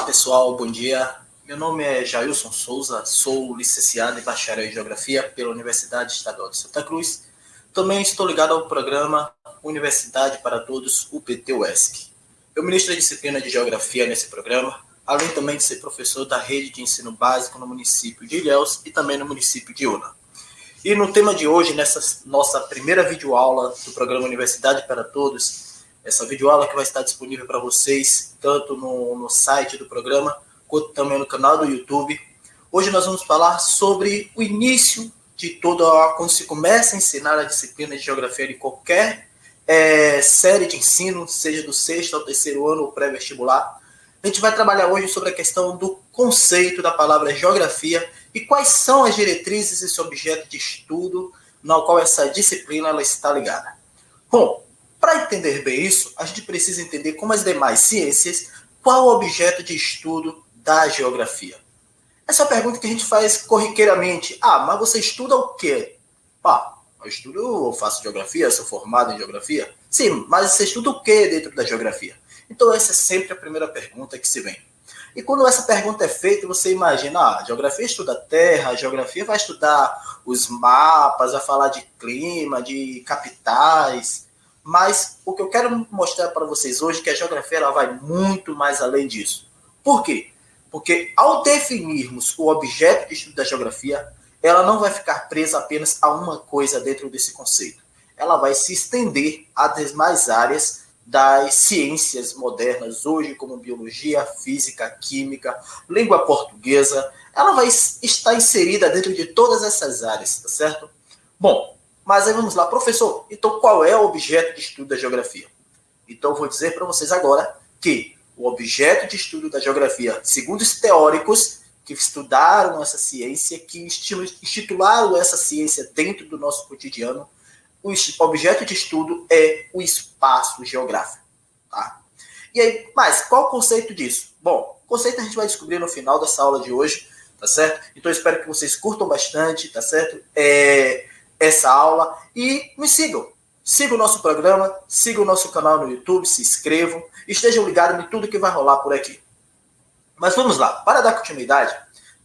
Pessoal, bom dia. Meu nome é Jailson Souza, sou licenciado em bacharel em Geografia pela Universidade Estadual de Santa Cruz. Também estou ligado ao programa Universidade para Todos, UPT-UESC. Eu ministro a disciplina de Geografia nesse programa, além também de ser professor da rede de ensino básico no município de Ilhéus e também no município de Una. E no tema de hoje, nessa nossa primeira videoaula do programa Universidade para Todos, essa videoaula que vai estar disponível para vocês, tanto no site do programa, quanto também no canal do YouTube. Hoje nós vamos falar sobre o início de quando se começa a ensinar a disciplina de Geografia de qualquer série de ensino, seja do 6º ao 3º ano ou pré-vestibular. A gente vai trabalhar hoje sobre a questão do conceito da palavra geografia e quais são as diretrizes desse objeto de estudo no qual essa disciplina ela está ligada. Bom, para entender bem isso, a gente precisa entender, como as demais ciências, qual o objeto de estudo da geografia. Essa é a pergunta que a gente faz corriqueiramente. Mas você estuda o quê? Eu faço geografia, sou formado em geografia. Sim, mas você estuda o quê dentro da geografia? Então essa é sempre a primeira pergunta que se vem. E quando essa pergunta é feita, você imagina, a geografia estuda a Terra, a geografia vai estudar os mapas, vai falar de clima, de capitais. Mas o que eu quero mostrar para vocês hoje é que a geografia ela vai muito mais além disso. Por quê? Porque ao definirmos o objeto de estudo da geografia, ela não vai ficar presa apenas a uma coisa dentro desse conceito. Ela vai se estender às demais áreas das ciências modernas hoje, como biologia, física, química, língua portuguesa. Ela vai estar inserida dentro de todas essas áreas, tá certo? Bom, mas aí vamos lá, professor, então qual é o objeto de estudo da geografia? Então eu vou dizer para vocês agora que o objeto de estudo da geografia, segundo os teóricos que estudaram essa ciência, que institularam essa ciência dentro do nosso cotidiano, o objeto de estudo é o espaço geográfico. Tá? E aí, mas qual o conceito disso? Bom, o conceito a gente vai descobrir no final dessa aula de hoje, tá certo? Então eu espero que vocês curtam bastante, tá certo? Essa aula e me sigam. Sigam o nosso programa, sigam o nosso canal no YouTube, se inscrevam, estejam ligados em tudo que vai rolar por aqui. Mas vamos lá, para dar continuidade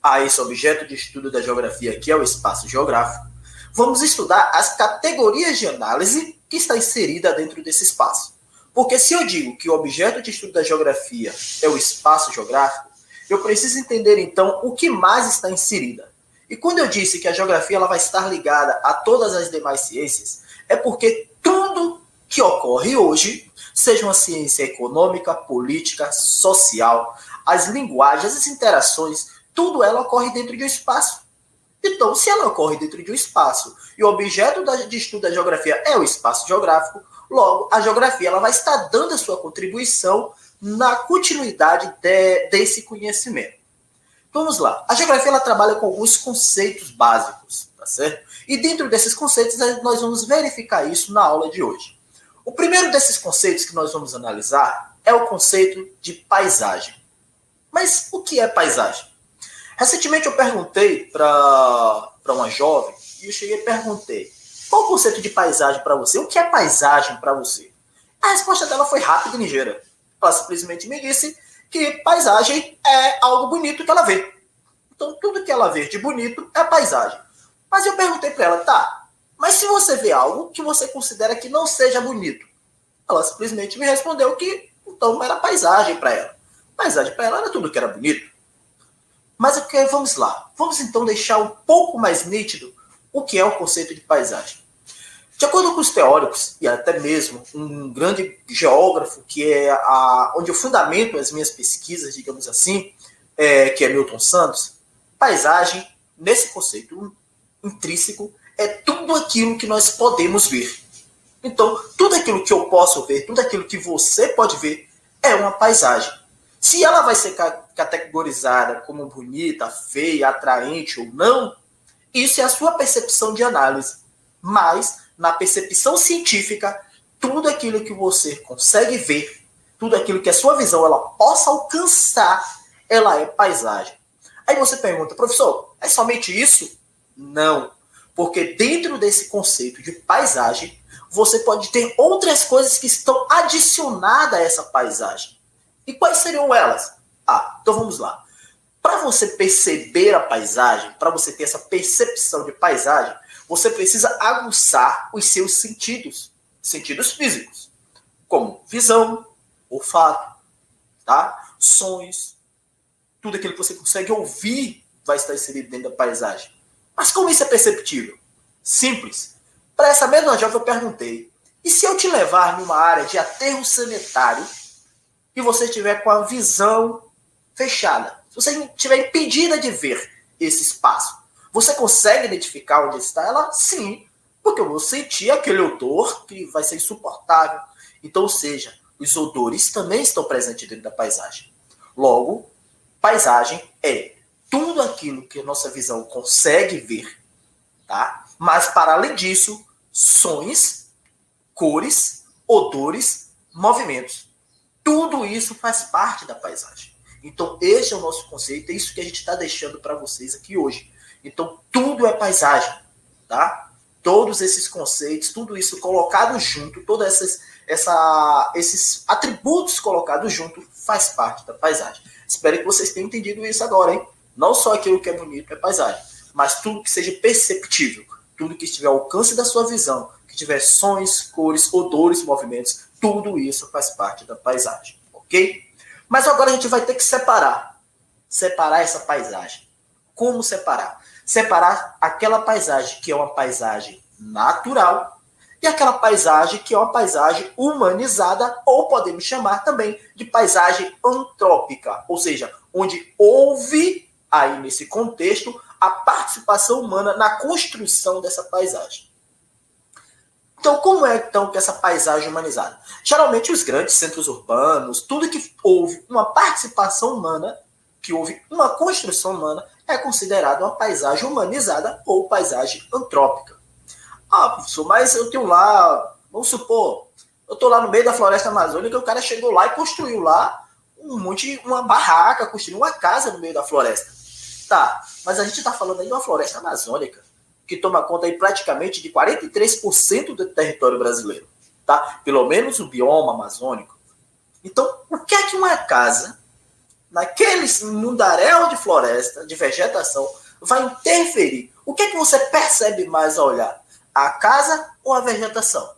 a esse objeto de estudo da geografia, que é o espaço geográfico, vamos estudar as categorias de análise que está inserida dentro desse espaço. Porque se eu digo que o objeto de estudo da geografia é o espaço geográfico, eu preciso entender então o que mais está inserida. E quando eu disse que a geografia ela vai estar ligada a todas as demais ciências, é porque tudo que ocorre hoje, seja uma ciência econômica, política, social, as linguagens, as interações, tudo ela ocorre dentro de um espaço. Então, se ela ocorre dentro de um espaço e o objeto de estudo da geografia é o espaço geográfico, logo, a geografia ela vai estar dando a sua contribuição na continuidade desse conhecimento. Vamos lá. A geografia ela trabalha com alguns conceitos básicos, tá certo? E dentro desses conceitos, nós vamos verificar isso na aula de hoje. O primeiro desses conceitos que nós vamos analisar é o conceito de paisagem. Mas o que é paisagem? Recentemente eu perguntei para uma jovem, e eu cheguei e perguntei, qual o conceito de paisagem para você? O que é paisagem para você? A resposta dela foi rápida e ligeira. Ela simplesmente me disse que paisagem é algo bonito que ela vê. Então, tudo que ela vê de bonito é paisagem. Mas eu perguntei para ela, mas se você vê algo que você considera que não seja bonito? Ela simplesmente me respondeu que então era paisagem para ela. Paisagem para ela era tudo que era bonito. Mas vamos lá. Vamos então deixar um pouco mais nítido o que é o conceito de paisagem. De acordo com os teóricos, e até mesmo um grande geógrafo, que é onde eu fundamento as minhas pesquisas, digamos assim, que é Milton Santos, paisagem, nesse conceito intrínseco, é tudo aquilo que nós podemos ver. Então, tudo aquilo que eu posso ver, tudo aquilo que você pode ver, é uma paisagem. Se ela vai ser categorizada como bonita, feia, atraente ou não, isso é a sua percepção de análise. Mas, na percepção científica, tudo aquilo que você consegue ver, tudo aquilo que a sua visão ela possa alcançar, ela é paisagem. Aí você pergunta, professor, é somente isso? Não. Porque dentro desse conceito de paisagem, você pode ter outras coisas que estão adicionadas a essa paisagem. E quais seriam elas? Então vamos lá. Para você perceber a paisagem, para você ter essa percepção de paisagem, você precisa aguçar os seus sentidos físicos, como visão, olfato, tá? Sons, tudo aquilo que você consegue ouvir vai estar inserido dentro da paisagem. Mas como isso é perceptível? Simples. Para essa mesma jovem eu perguntei, e se eu te levar numa área de aterro sanitário e você estiver com a visão fechada, se você estiver impedida de ver esse espaço, você consegue identificar onde está ela? Sim, porque eu vou sentir aquele odor que vai ser insuportável. Então, ou seja, os odores também estão presentes dentro da paisagem. Logo, paisagem é tudo aquilo que a nossa visão consegue ver, tá? Mas, para além disso, sons, cores, odores, movimentos. Tudo isso faz parte da paisagem. Então, este é o nosso conceito, é isso que a gente está deixando para vocês aqui hoje. Então, tudo é paisagem, tá? Todos esses conceitos, tudo isso colocado junto, todos esses atributos colocados junto, faz parte da paisagem. Espero que vocês tenham entendido isso agora, hein? Não só aquilo que é bonito é paisagem, mas tudo que seja perceptível, tudo que estiver ao alcance da sua visão, que tiver sons, cores, odores, movimentos, tudo isso faz parte da paisagem, ok? Mas agora a gente vai ter que separar essa paisagem. Como separar? Separar aquela paisagem que é uma paisagem natural e aquela paisagem que é uma paisagem humanizada, ou podemos chamar também de paisagem antrópica, ou seja, onde houve aí nesse contexto a participação humana na construção dessa paisagem. Então, como é então que essa paisagem humanizada? Geralmente os grandes centros urbanos, tudo que houve uma participação humana, que houve uma construção humana, é considerado uma paisagem humanizada ou paisagem antrópica. Professor, mas eu tenho lá, vamos supor, eu estou lá no meio da floresta amazônica, o cara chegou lá e construiu lá uma barraca, construiu uma casa no meio da floresta. Tá, mas a gente está falando aí de uma floresta amazônica, que toma conta aí praticamente de 43% do território brasileiro, tá? Pelo menos o bioma amazônico. Então, o que é que uma casa, naquele mundaréu de floresta, de vegetação, vai interferir? O que é que você percebe mais ao olhar? A casa ou a vegetação?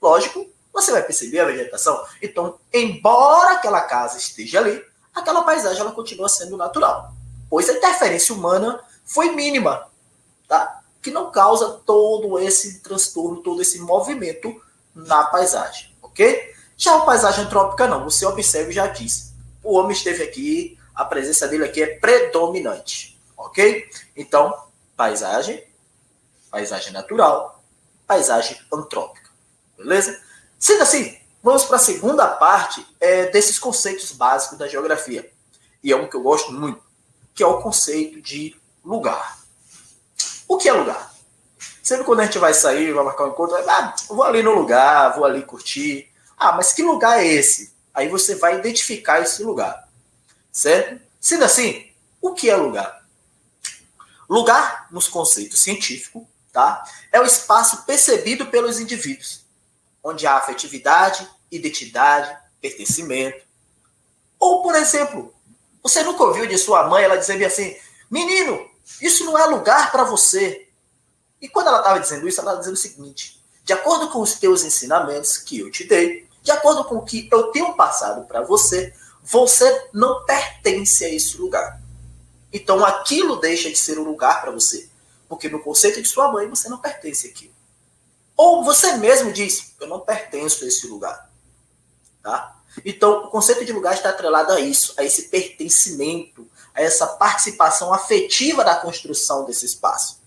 Lógico, você vai perceber a vegetação. Então, embora aquela casa esteja ali, aquela paisagem ela continua sendo natural, pois a interferência humana foi mínima, tá? Que não causa todo esse transtorno, todo esse movimento na paisagem, ok? Já a paisagem antrópica não, você observa e já diz. O homem esteve aqui, a presença dele aqui é predominante, ok? Então, paisagem natural, paisagem antrópica, beleza? Sendo assim, vamos para a segunda parte desses conceitos básicos da geografia. E é um que eu gosto muito, que é o conceito de lugar. O que é lugar? Sempre quando a gente vai sair, vai marcar um encontro, vou ali no lugar, vou ali curtir. Mas que lugar é esse? Aí você vai identificar esse lugar, certo? Sendo assim, o que é lugar? Lugar, nos conceitos científicos, tá? É o espaço percebido pelos indivíduos, onde há afetividade, identidade, pertencimento. Ou, por exemplo, você nunca ouviu de sua mãe ela dizendo assim, menino, isso não é lugar para você. E quando ela estava dizendo isso, ela estava dizendo o seguinte, de acordo com os teus ensinamentos que eu te dei, de acordo com o que eu tenho passado para você, você não pertence a esse lugar. Então aquilo deixa de ser um lugar para você. Porque no conceito de sua mãe, você não pertence àquilo. Ou você mesmo diz, eu não pertenço a esse lugar. Tá? Então, o conceito de lugar está atrelado a isso, a esse pertencimento, a essa participação afetiva da construção desse espaço.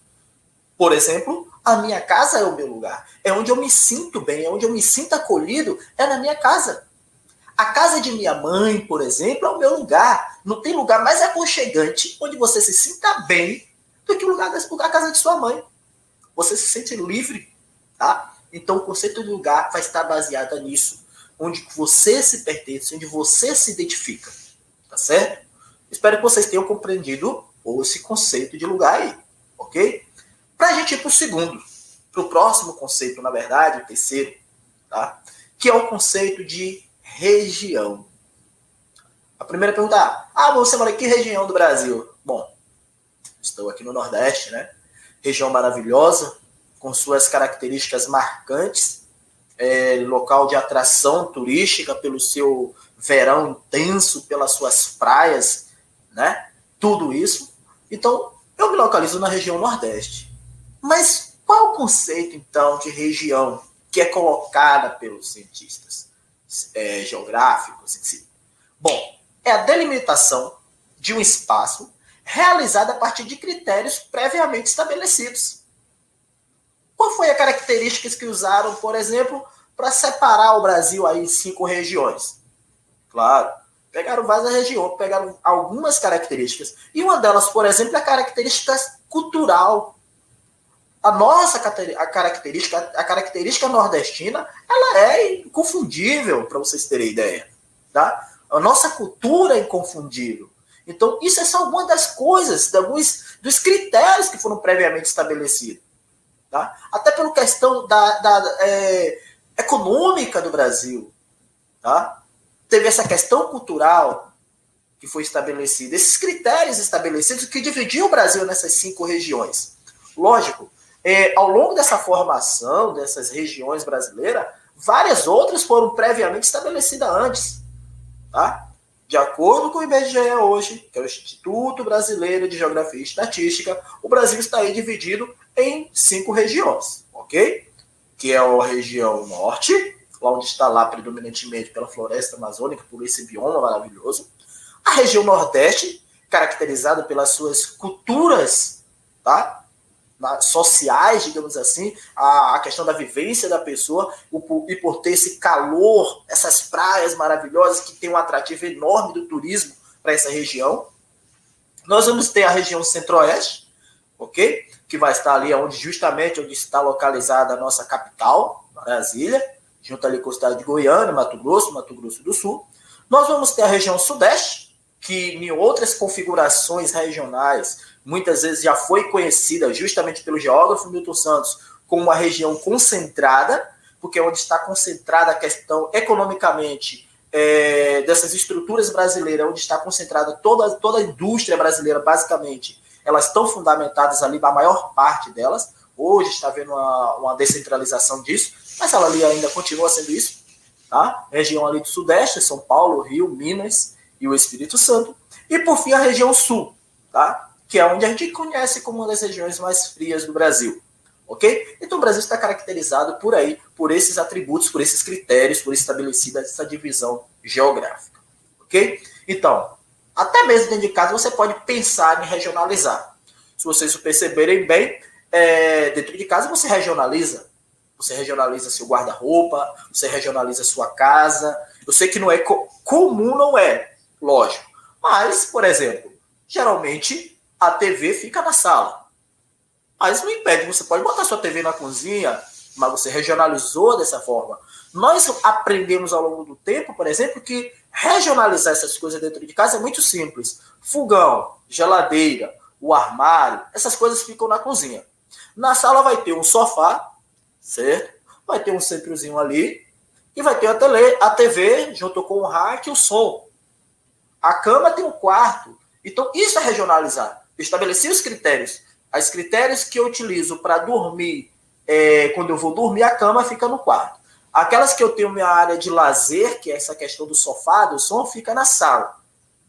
Por exemplo, a minha casa é o meu lugar. É onde eu me sinto bem, é onde eu me sinto acolhido, é na minha casa. A casa de minha mãe, por exemplo, é o meu lugar. Não tem lugar mais aconchegante onde você se sinta bem do que o lugar da casa de sua mãe. Você se sente livre, tá? Então, o conceito de lugar vai estar baseado nisso, onde você se pertence, onde você se identifica, tá certo? Espero que vocês tenham compreendido esse conceito de lugar aí, ok? Para a gente ir para o segundo, para o próximo conceito, na verdade, o terceiro, tá? Que é o conceito de região. A primeira pergunta é, você mora em que região do Brasil? Bom, estou aqui no Nordeste, né? Região maravilhosa, com suas características marcantes, local de atração turística pelo seu verão intenso, pelas suas praias, né? Tudo isso. Então, eu me localizo na região Nordeste. Mas qual o conceito, então, de região que é colocada pelos cientistas geográficos em si? Bom, é a delimitação de um espaço realizada a partir de critérios previamente estabelecidos. Qual foi a característica que usaram, por exemplo, para separar o Brasil aí em 5 regiões? Claro, pegaram várias regiões, pegaram algumas características. E uma delas, por exemplo, é a característica cultural. A nossa característica nordestina, ela é inconfundível, para vocês terem ideia. Tá? A nossa cultura é inconfundível. Então, isso é só uma das coisas, dos critérios que foram previamente estabelecidos. Tá? Até pela questão econômica do Brasil. Tá? Teve essa questão cultural que foi estabelecida. Esses critérios estabelecidos que dividiam o Brasil nessas 5 regiões. Lógico, ao longo dessa formação dessas regiões brasileiras, várias outras foram previamente estabelecidas antes. Tá? De acordo com o IBGE hoje, que é o Instituto Brasileiro de Geografia e Estatística, o Brasil está aí dividido em 5 regiões, ok? Que é a região norte, lá onde está lá predominantemente pela floresta amazônica, por esse bioma maravilhoso. A região nordeste, caracterizada pelas suas culturas, tá? Sociais, digamos assim, a questão da vivência da pessoa, e por ter esse calor, essas praias maravilhosas que tem um atrativo enorme do turismo para essa região. Nós vamos ter a região centro-oeste, ok? Que vai estar ali justamente onde está localizada a nossa capital, Brasília, junto ali com o estado de Goiânia, Mato Grosso do Sul. Nós vamos ter a região sudeste, que em outras configurações regionais muitas vezes já foi conhecida justamente pelo geógrafo Milton Santos como uma região concentrada, porque é onde está concentrada a questão economicamente dessas estruturas brasileiras, onde está concentrada toda a indústria brasileira, basicamente, elas estão fundamentadas ali, a maior parte delas. Hoje está havendo uma descentralização disso, mas ela ali ainda continua sendo isso. Tá? Região ali do Sudeste, São Paulo, Rio, Minas e o Espírito Santo. E, por fim, a região Sul, tá? Que é onde a gente conhece como uma das regiões mais frias do Brasil. Ok? Então o Brasil está caracterizado por esses atributos, por esses critérios, por estabelecida essa divisão geográfica. Ok? Então, até mesmo dentro de casa você pode pensar em regionalizar. Se vocês perceberem bem, dentro de casa você regionaliza. Você regionaliza seu guarda-roupa, você regionaliza sua casa. Eu sei que não é comum, não é, lógico. Mas, por exemplo, geralmente a TV fica na sala. Mas não impede, você pode botar sua TV na cozinha, mas você regionalizou dessa forma. Nós aprendemos ao longo do tempo, por exemplo, que regionalizar essas coisas dentro de casa é muito simples. Fogão, geladeira, o armário, essas coisas ficam na cozinha. Na sala vai ter um sofá, certo? Vai ter um centrozinho ali e vai ter a TV junto com o rack e o som. A cama tem um quarto. Então, isso é regionalizar. Eu estabeleci os critérios. Os critérios que eu utilizo para dormir, quando eu vou dormir, a cama fica no quarto. Aquelas que eu tenho minha área de lazer, que é essa questão do sofá, do som, fica na sala.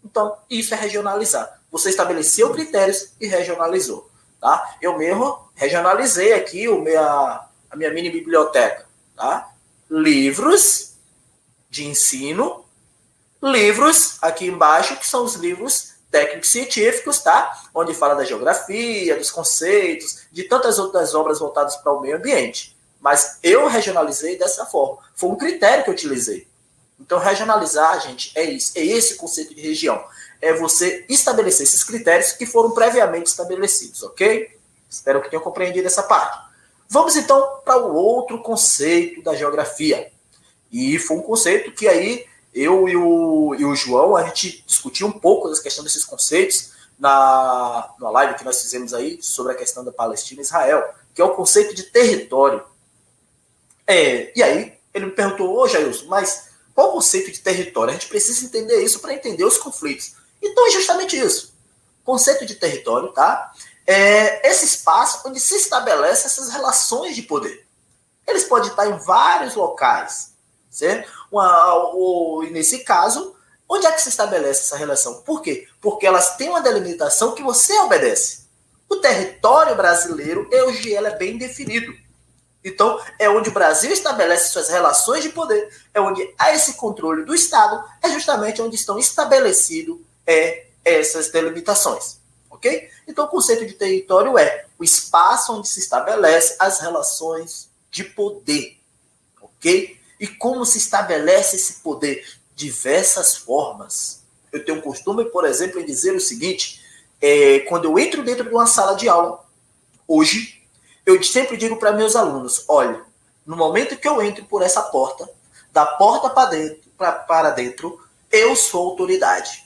Então, isso é regionalizar. Você estabeleceu critérios e regionalizou. Tá? Eu mesmo regionalizei aqui a minha mini biblioteca. Tá? Livros de ensino, livros aqui embaixo, que são os livros técnicos científicos, tá? Onde fala da geografia, dos conceitos, de tantas outras obras voltadas para o meio ambiente. Mas eu regionalizei dessa forma. Foi um critério que eu utilizei. Então, regionalizar, gente, é isso. É esse conceito de região. É você estabelecer esses critérios que foram previamente estabelecidos, ok? Espero que tenham compreendido essa parte. Vamos, então, para o outro conceito da geografia. E foi um conceito que aí eu e o João, a gente discutiu um pouco da questão desses conceitos na live que nós fizemos aí sobre a questão da Palestina e Israel, que é o conceito de território. E aí, ele me perguntou, Jailson, mas Qual o conceito de território? A gente precisa entender isso para entender os conflitos. Então é justamente isso. Conceito de território, tá? É esse espaço onde se estabelecem essas relações de poder. Eles podem estar em vários locais, certo? Nesse caso, onde é que se estabelece essa relação? Por quê? Porque elas têm uma delimitação que você obedece. O território brasileiro, hoje, ele é bem definido. Então, é onde o Brasil estabelece suas relações de poder, é onde há esse controle do Estado, é justamente onde estão estabelecidas essas delimitações. Ok? Então, o conceito de território é o espaço onde se estabelece as relações de poder. Ok? E como se estabelece esse poder? Diversas formas. Eu tenho um costume, por exemplo, em dizer o seguinte, quando eu entro dentro de uma sala de aula, hoje, eu sempre digo para meus alunos, olha, no momento que eu entro por essa porta, da porta para dentro, eu sou autoridade.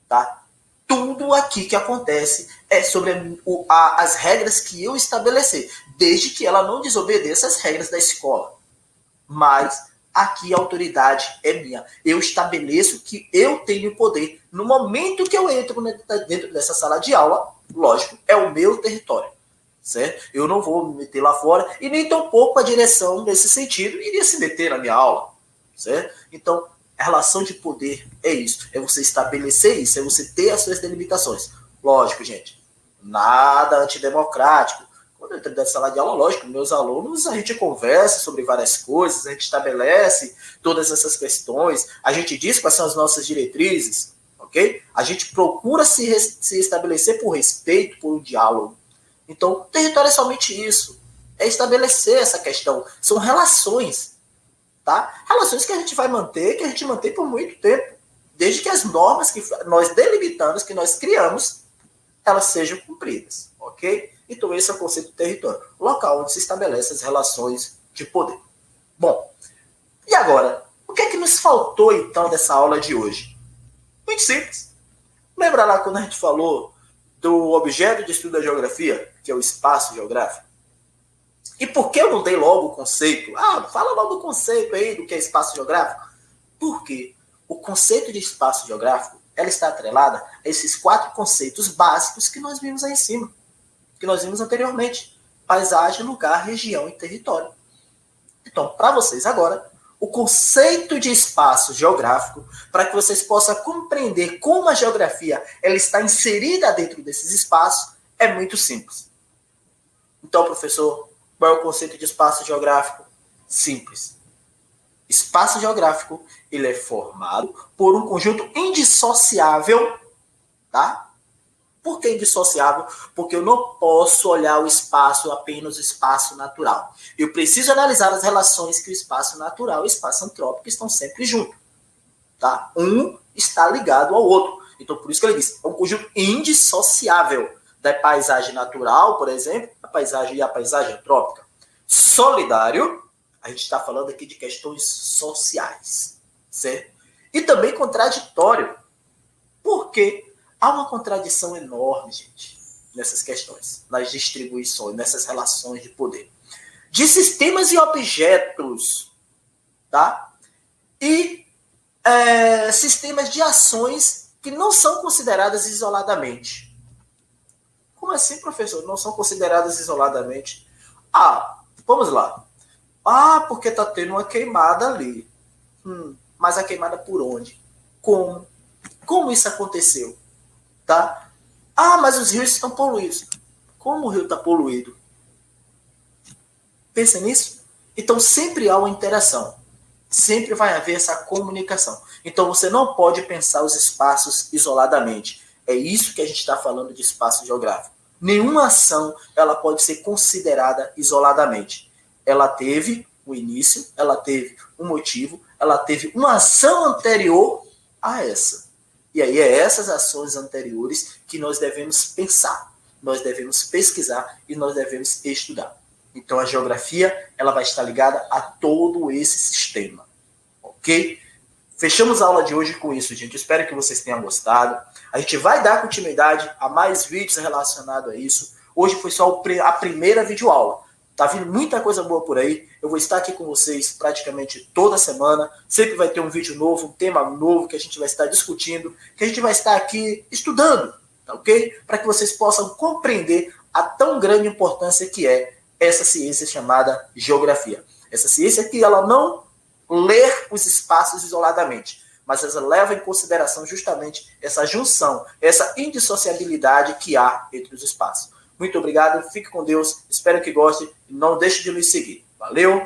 Tá? Tudo aqui que acontece é sobre as regras que eu estabelecer, desde que ela não desobedeça as regras da escola. Mas aqui a autoridade é minha. Eu estabeleço que eu tenho poder. No momento que eu entro dentro dessa sala de aula, lógico, é o meu território. Certo? Eu não vou me meter lá fora e nem tampouco a direção, nesse sentido, iria se meter na minha aula. Certo? Então, a relação de poder é isso. É você estabelecer isso, é você ter as suas delimitações. Lógico, gente, nada antidemocrático. Quando eu entro dentro da sala de aula, lógico, meus alunos, a gente conversa sobre várias coisas, a gente estabelece todas essas questões, a gente diz quais são as nossas diretrizes, ok? A gente procura se estabelecer por respeito, por um diálogo. Então, o território é somente isso. É estabelecer essa questão. São relações. Tá? Relações que a gente vai manter, que a gente mantém por muito tempo. Desde que as normas que nós delimitamos, que nós criamos, elas sejam cumpridas. Ok? Então, esse é o conceito de território. O local onde se estabelecem as relações de poder. Bom, e agora? O que é que nos faltou, então, dessa aula de hoje? Muito simples. Lembra lá quando a gente falou do objeto de estudo da geografia, que é o espaço geográfico? E por que eu não dei logo o conceito? Fala logo o conceito aí do que é espaço geográfico. Porque o conceito de espaço geográfico, ela está atrelada a esses 4 conceitos básicos que nós vimos aí em cima, que nós vimos anteriormente. Paisagem, lugar, região e território. Então, para vocês agora, o conceito de espaço geográfico, para que vocês possam compreender como a geografia ela está inserida dentro desses espaços, é muito simples. Então, professor, qual é o conceito de espaço geográfico? Simples. Espaço geográfico, ele é formado por um conjunto indissociável, tá? Por que indissociável? Porque eu não posso olhar o espaço apenas o espaço natural. Eu preciso analisar as relações que o espaço natural e o espaço antrópico estão sempre juntos. Tá? Um está ligado ao outro. Então, por isso que ele diz, é um conjunto indissociável da paisagem natural, por exemplo, a paisagem antrópica. Solidário, a gente está falando aqui de questões sociais, certo? E também contraditório. Por quê? Há uma contradição enorme, gente, nessas questões, nas distribuições, nessas relações de poder. De sistemas e objetos, tá? E sistemas de ações que não são consideradas isoladamente. Como assim, professor? Não são consideradas isoladamente? Vamos lá. Porque está tendo uma queimada ali. Mas a queimada por onde? Como? Como isso aconteceu? Tá? Mas os rios estão poluídos. Como o rio está poluído? Pensa nisso? Então sempre há uma interação. Sempre vai haver essa comunicação. Então você não pode pensar os espaços isoladamente. É isso que a gente está falando de espaço geográfico. Nenhuma ação ela pode ser considerada isoladamente. Ela teve um início, ela teve um motivo, ela teve uma ação anterior a essa. E aí é essas ações anteriores que nós devemos pensar, nós devemos pesquisar e nós devemos estudar. Então a geografia ela vai estar ligada a todo esse sistema. Ok? Fechamos a aula de hoje com isso, gente. Eu espero que vocês tenham gostado. A gente vai dar continuidade a mais vídeos relacionados a isso. Hoje foi só a primeira videoaula. Tá vindo muita coisa boa por aí. Eu vou estar aqui com vocês praticamente toda semana. Sempre vai ter um vídeo novo, um tema novo que a gente vai estar discutindo, que a gente vai estar aqui estudando, tá ok? Para que vocês possam compreender a tão grande importância que é essa ciência chamada geografia. Essa ciência que ela não lê os espaços isoladamente, mas ela leva em consideração justamente essa junção, essa indissociabilidade que há entre os espaços. Muito obrigado, fique com Deus, espero que goste e não deixe de nos seguir. Valeu!